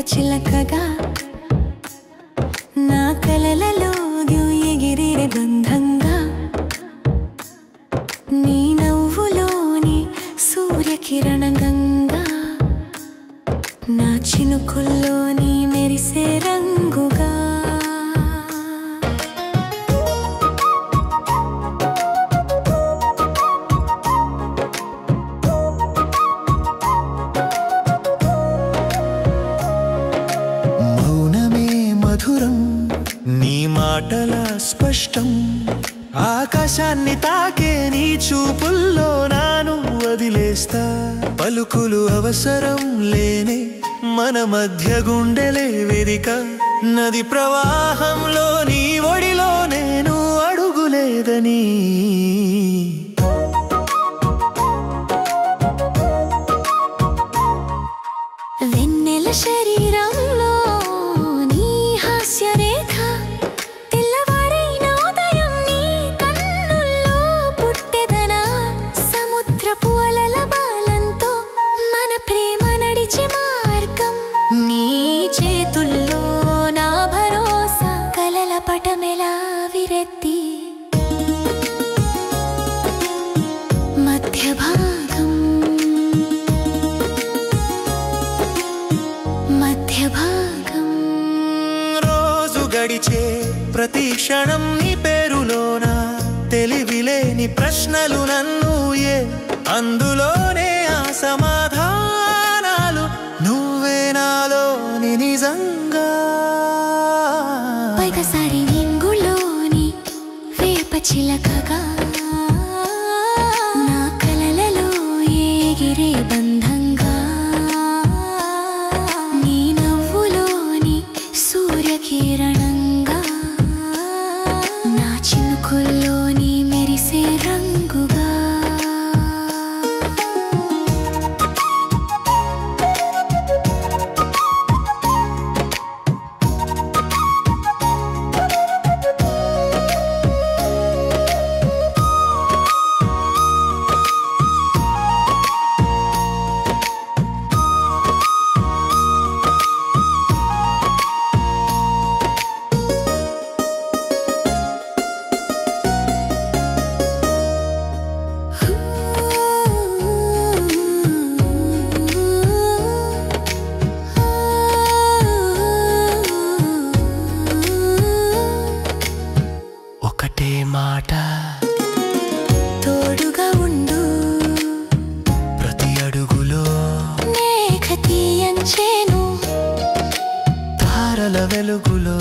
చిలకగా నా కలలలో ఎగిరే బంధంగా నీ నవ్వులోని సూర్యకిరణంగా నా చినుకుల్లోని మెరిసే రంగుగా నీ మాటల స్పష్టం ఆకాశాన్ని తాకే నీ చూపుల్లో నాను వదిలేస్తా పలుకులు అవసరం లేనే మన మధ్య గుండెలే వేదిక నది ప్రవాహంలో నీ ఒడిలో నేను అడుగులేదని వెన్నెల శరీరంలో పటమెలా విరెత్తి మధ్యభాగం రోజు గడిచే ప్రతి క్షణం నీ పేరులోన తెలివిలేని ప్రశ్నలు నన్ను అందులోనే ఆ సమాధానాలు నువ్వే నాలోని నిజంగా పైకసారి నింగులోని వేప చిలకగా నా కలలలో ఎగిరే బంధంగా నీ నవ్వులోని సూర్యకిరణంగా నా చినుకుల్లోని మెరిసే రంగుగా మాట తోడుగా ఉండు ప్రతి అడుగులో మేఘ తీయంచేను తారల వెలుగులో